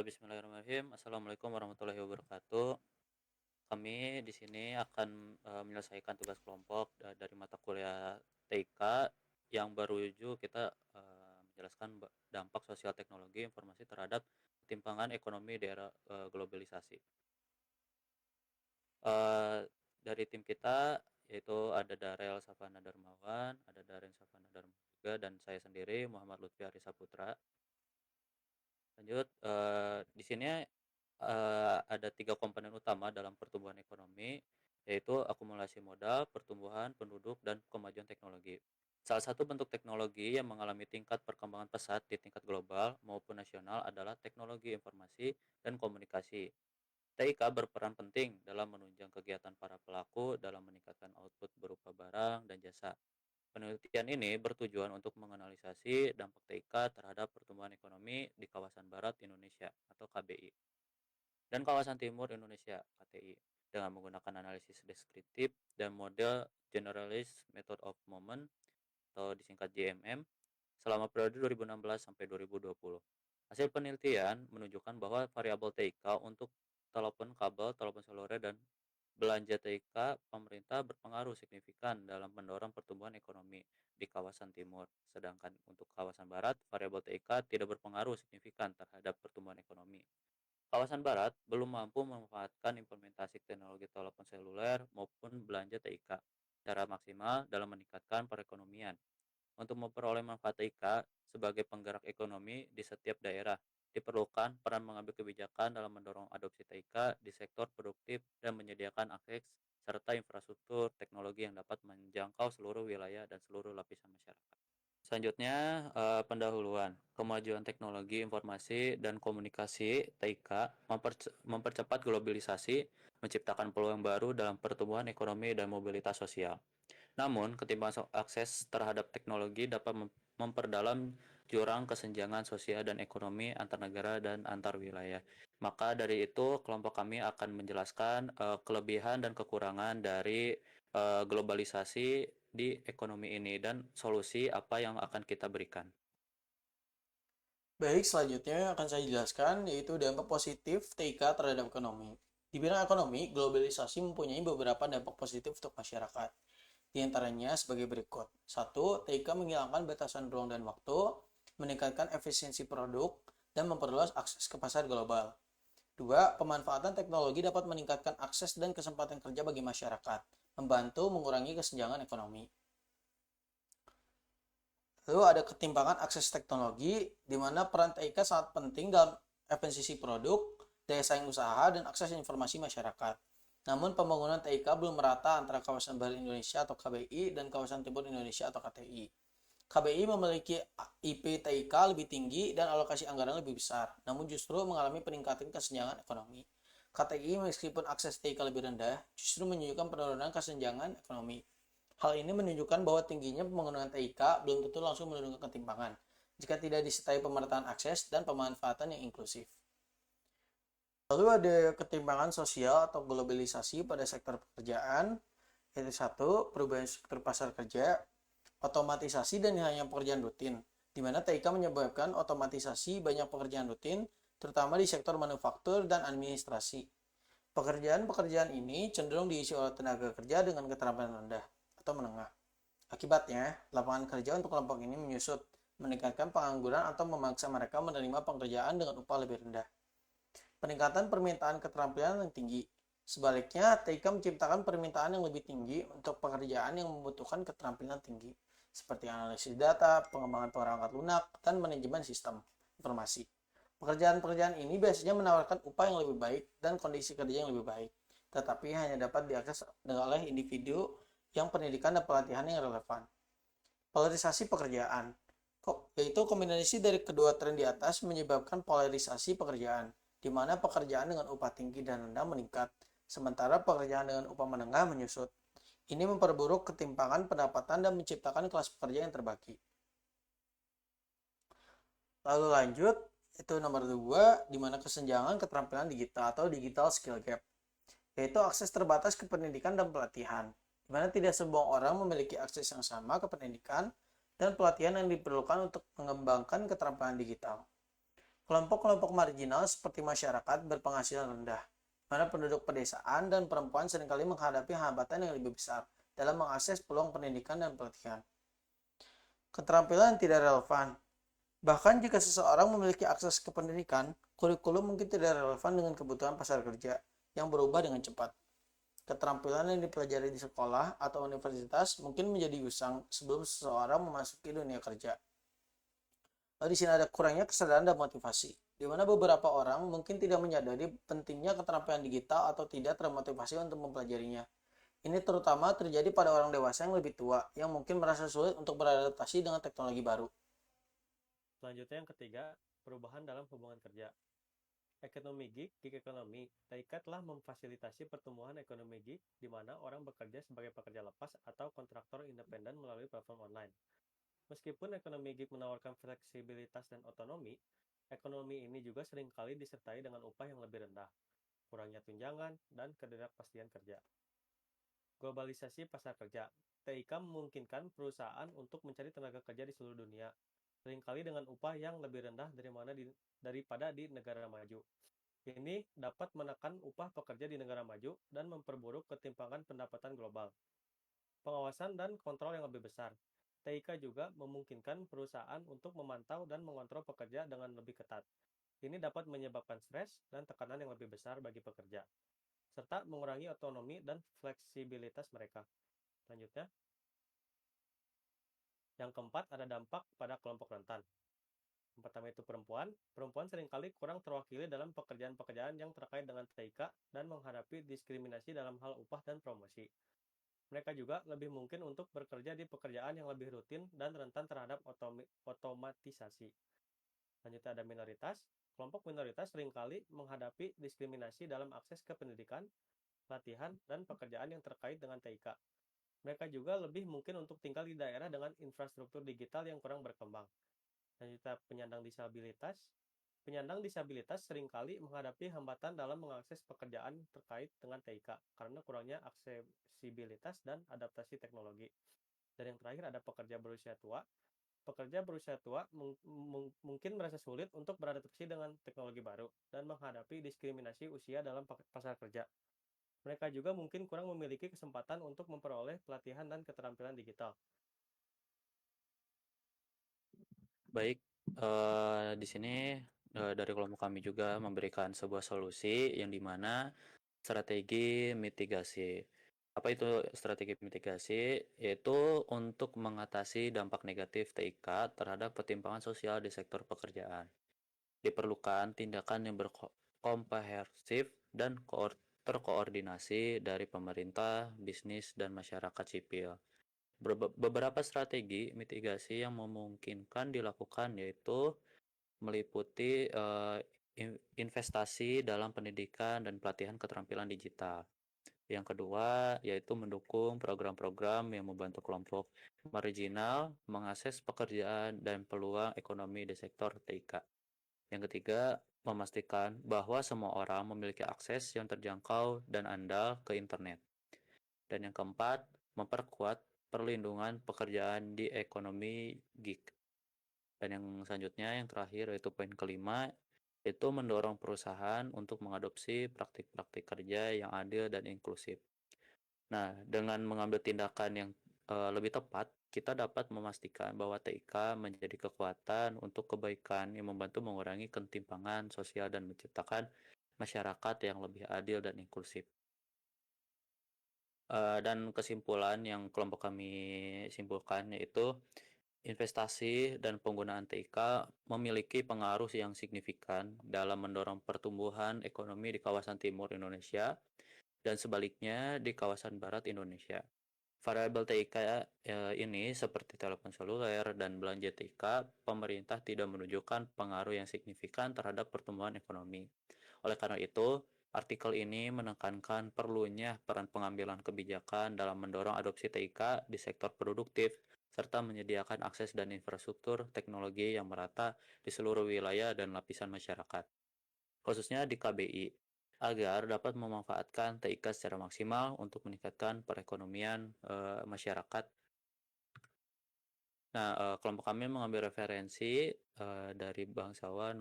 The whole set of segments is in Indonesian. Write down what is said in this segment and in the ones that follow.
Bismillahirrahmanirrahim. Assalamualaikum warahmatullahi wabarakatuh. Kami di sini akan menyelesaikan tugas kelompok dari mata kuliah TIK yang baru kita menjelaskan dampak sosial teknologi informasi terhadap ketimpangan ekonomi di era globalisasi. Eh, dari tim kita yaitu ada Darel Savana Darmawan, ada Daren Savana Darmawan juga, dan saya sendiri Muhammad Lutfi Arisa Putra. Lanjut, di sini ada 3 komponen utama dalam pertumbuhan ekonomi, yaitu akumulasi modal, pertumbuhan penduduk, dan kemajuan teknologi. Salah satu bentuk teknologi yang mengalami tingkat perkembangan pesat di tingkat global maupun nasional adalah teknologi informasi dan komunikasi. TIK berperan penting dalam menunjang kegiatan para pelaku dalam meningkatkan output berupa barang dan jasa. Penelitian ini bertujuan untuk menganalisasi dampak TIK terhadap pertumbuhan ekonomi di kawasan Barat Indonesia atau KBI dan kawasan Timur Indonesia KTI dengan menggunakan analisis deskriptif dan model Generalist Method of Moment atau disingkat JMM selama periode 2016 sampai 2020. Hasil penelitian menunjukkan bahwa variabel TIK untuk telepon kabel, telepon seluler, dan belanja TIK pemerintah berpengaruh signifikan dalam mendorong pertumbuhan ekonomi di kawasan timur. Sedangkan untuk kawasan barat, variabel TIK tidak berpengaruh signifikan terhadap pertumbuhan ekonomi. Kawasan barat belum mampu memanfaatkan implementasi teknologi telepon seluler maupun belanja TIK secara maksimal dalam meningkatkan perekonomian. Untuk memperoleh manfaat TIK sebagai penggerak ekonomi di setiap daerah, diperlukan peran mengambil kebijakan dalam mendorong adopsi TIK di sektor produktif dan menyediakan akses serta infrastruktur teknologi yang dapat menjangkau seluruh wilayah dan seluruh lapisan masyarakat. Selanjutnya, pendahuluan. Kemajuan teknologi informasi dan komunikasi TIK mempercepat globalisasi, menciptakan peluang baru dalam pertumbuhan ekonomi dan mobilitas sosial. Namun, ketimpangan akses terhadap teknologi dapat memperdalam jurang kesenjangan sosial dan ekonomi antar negara dan antar wilayah. Maka dari itu, kelompok kami akan menjelaskan kelebihan dan kekurangan dari globalisasi di ekonomi ini dan solusi apa yang akan kita berikan. Baik, selanjutnya akan saya jelaskan yaitu dampak positif TIK terhadap ekonomi. Di bidang ekonomi, globalisasi mempunyai beberapa dampak positif untuk masyarakat. Di antaranya sebagai berikut. Satu, TIK menghilangkan batasan ruang dan waktu, meningkatkan efisiensi produk, dan memperluas akses ke pasar global. Dua, pemanfaatan teknologi dapat meningkatkan akses dan kesempatan kerja bagi masyarakat, membantu mengurangi kesenjangan ekonomi. Lalu ada ketimpangan akses teknologi, di mana peran TIK sangat penting dalam efisiensi produk, daya saing usaha, dan akses informasi masyarakat. Namun pembangunan TIK belum merata antara kawasan Barat Indonesia atau KBI dan kawasan Timur Indonesia atau KTI. KBI memiliki IP TIK lebih tinggi dan alokasi anggaran lebih besar, namun justru mengalami peningkatan kesenjangan ekonomi. KTI meskipun akses TIK lebih rendah, justru menunjukkan penurunan kesenjangan ekonomi. Hal ini menunjukkan bahwa tingginya pembangunan TIK belum tentu langsung menurunkan ketimpangan jika tidak disertai pemerataan akses dan pemanfaatan yang inklusif. Lalu ada ketimpangan sosial atau globalisasi pada sektor pekerjaan, yaitu satu, perubahan struktur pasar kerja, otomatisasi dan hanya pekerjaan rutin, di mana TIK menyebabkan otomatisasi banyak pekerjaan rutin, terutama di sektor manufaktur dan administrasi. Pekerjaan-pekerjaan ini cenderung diisi oleh tenaga kerja dengan keterampilan rendah atau menengah. Akibatnya, lapangan kerja untuk kelompok ini menyusut, meningkatkan pengangguran atau memaksa mereka menerima pekerjaan dengan upah lebih rendah. Peningkatan permintaan keterampilan yang tinggi. Sebaliknya, TIK menciptakan permintaan yang lebih tinggi untuk pekerjaan yang membutuhkan keterampilan tinggi, seperti analisis data, pengembangan perangkat lunak, dan manajemen sistem informasi. Pekerjaan-pekerjaan ini biasanya menawarkan upah yang lebih baik dan kondisi kerja yang lebih baik, tetapi hanya dapat diakses oleh individu yang pendidikan dan pelatihan yang relevan. Polarisasi pekerjaan, yaitu kombinasi dari kedua tren di atas menyebabkan polarisasi pekerjaan, di mana pekerjaan dengan upah tinggi dan rendah meningkat, sementara pekerjaan dengan upah menengah menyusut. Ini memperburuk ketimpangan pendapatan dan menciptakan kelas pekerja yang terbagi. Lalu lanjut, itu nomor 2, di mana kesenjangan keterampilan digital atau digital skill gap, yaitu akses terbatas ke pendidikan dan pelatihan, di mana tidak semua orang memiliki akses yang sama ke pendidikan dan pelatihan yang diperlukan untuk mengembangkan keterampilan digital. Kelompok-kelompok marginal seperti masyarakat berpenghasilan rendah, mana penduduk pedesaan dan perempuan seringkali menghadapi hambatan yang lebih besar dalam mengakses peluang pendidikan dan pelatihan. Keterampilan yang tidak relevan. Bahkan jika seseorang memiliki akses ke pendidikan, kurikulum mungkin tidak relevan dengan kebutuhan pasar kerja yang berubah dengan cepat. Keterampilan yang dipelajari di sekolah atau universitas mungkin menjadi usang sebelum seseorang memasuki dunia kerja. Di sini ada kurangnya kesadaran dan motivasi, di mana beberapa orang mungkin tidak menyadari pentingnya keterampilan digital atau tidak termotivasi untuk mempelajarinya. Ini terutama terjadi pada orang dewasa yang lebih tua, yang mungkin merasa sulit untuk beradaptasi dengan teknologi baru. Selanjutnya yang ketiga, perubahan dalam hubungan kerja. Ekonomi gig ekonomi, TIK telah memfasilitasi pertumbuhan ekonomi gig di mana orang bekerja sebagai pekerja lepas atau kontraktor independen melalui platform online. Meskipun ekonomi gig menawarkan fleksibilitas dan otonomi, ekonomi ini juga seringkali disertai dengan upah yang lebih rendah, kurangnya tunjangan, dan ketidakpastian kerja. Globalisasi pasar kerja. TIK memungkinkan perusahaan untuk mencari tenaga kerja di seluruh dunia, seringkali dengan upah yang lebih rendah daripada di negara maju. Ini dapat menekan upah pekerja di negara maju dan memperburuk ketimpangan pendapatan global. Pengawasan dan kontrol yang lebih besar. TIK juga memungkinkan perusahaan untuk memantau dan mengontrol pekerja dengan lebih ketat. Ini dapat menyebabkan stres dan tekanan yang lebih besar bagi pekerja, serta mengurangi otonomi dan fleksibilitas mereka. Selanjutnya, yang keempat ada dampak pada kelompok rentan. Yang pertama itu perempuan. Perempuan seringkali kurang terwakili dalam pekerjaan-pekerjaan yang terkait dengan TIK dan menghadapi diskriminasi dalam hal upah dan promosi. Mereka juga lebih mungkin untuk bekerja di pekerjaan yang lebih rutin dan rentan terhadap otomatisasi. Selanjutnya ada minoritas. Kelompok minoritas seringkali menghadapi diskriminasi dalam akses ke pendidikan, pelatihan, dan pekerjaan yang terkait dengan TIK. Mereka juga lebih mungkin untuk tinggal di daerah dengan infrastruktur digital yang kurang berkembang. Selanjutnya penyandang disabilitas. Penyandang disabilitas seringkali menghadapi hambatan dalam mengakses pekerjaan terkait dengan TIK karena kurangnya aksesibilitas dan adaptasi teknologi. Dan yang terakhir ada pekerja berusia tua. Pekerja berusia tua mungkin merasa sulit untuk beradaptasi dengan teknologi baru dan menghadapi diskriminasi usia dalam pasar kerja. Mereka juga mungkin kurang memiliki kesempatan untuk memperoleh pelatihan dan keterampilan digital. Baik, di sini dari kelompok kami juga memberikan sebuah solusi yang dimana strategi mitigasi. Apa itu strategi mitigasi? Yaitu untuk mengatasi dampak negatif TIK terhadap ketimpangan sosial di sektor pekerjaan. Diperlukan tindakan yang berkomprehensif dan terkoordinasi dari pemerintah, bisnis, dan masyarakat sipil. Beberapa strategi mitigasi yang memungkinkan dilakukan yaitu meliputi investasi dalam pendidikan dan pelatihan keterampilan digital. Yang kedua yaitu mendukung program-program yang membantu kelompok marginal mengakses pekerjaan dan peluang ekonomi di sektor TIK. Yang ketiga, memastikan bahwa semua orang memiliki akses yang terjangkau dan andal ke internet. Dan yang keempat, memperkuat perlindungan pekerjaan di ekonomi gig. Dan yang selanjutnya, yang terakhir yaitu poin kelima, itu mendorong perusahaan untuk mengadopsi praktik-praktik kerja yang adil dan inklusif. Nah, dengan mengambil tindakan yang lebih tepat, kita dapat memastikan bahwa TIK menjadi kekuatan untuk kebaikan yang membantu mengurangi ketimpangan sosial dan menciptakan masyarakat yang lebih adil dan inklusif. Dan kesimpulan yang kelompok kami simpulkan yaitu investasi dan penggunaan TIK memiliki pengaruh yang signifikan dalam mendorong pertumbuhan ekonomi di kawasan timur Indonesia dan sebaliknya di kawasan barat Indonesia. Variabel TIK ini seperti telepon seluler dan belanja TIK, pemerintah tidak menunjukkan pengaruh yang signifikan terhadap pertumbuhan ekonomi. Oleh karena itu, artikel ini menekankan perlunya peran pengambilan kebijakan dalam mendorong adopsi TIK di sektor produktif, serta menyediakan akses dan infrastruktur teknologi yang merata di seluruh wilayah dan lapisan masyarakat, khususnya di KBI, agar dapat memanfaatkan TIK secara maksimal untuk meningkatkan perekonomian masyarakat. Nah, kelompok kami mengambil referensi dari Bangsawa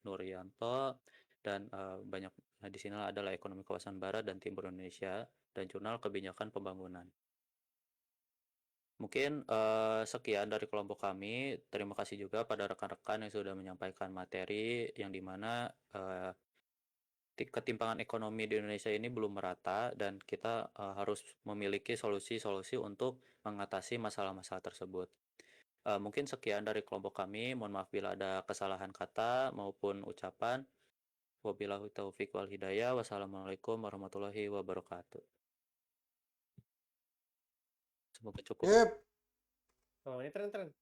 Nuryanto dan banyak. Nah, di sini adalah Ekonomi Kawasan Barat dan Timur Indonesia dan Jurnal Kebijakan Pembangunan. Mungkin sekian dari kelompok kami. Terima kasih juga pada rekan-rekan yang sudah menyampaikan materi yang dimana ketimpangan ekonomi di Indonesia ini belum merata dan kita harus memiliki solusi-solusi untuk mengatasi masalah-masalah tersebut. Mungkin sekian dari kelompok kami. Mohon maaf bila ada kesalahan kata maupun ucapan. Wabillahi taufiq wal hidayah. Wassalamualaikum warahmatullahi wabarakatuh. Semoga cukup. Yep. Oh, ini tren-tren.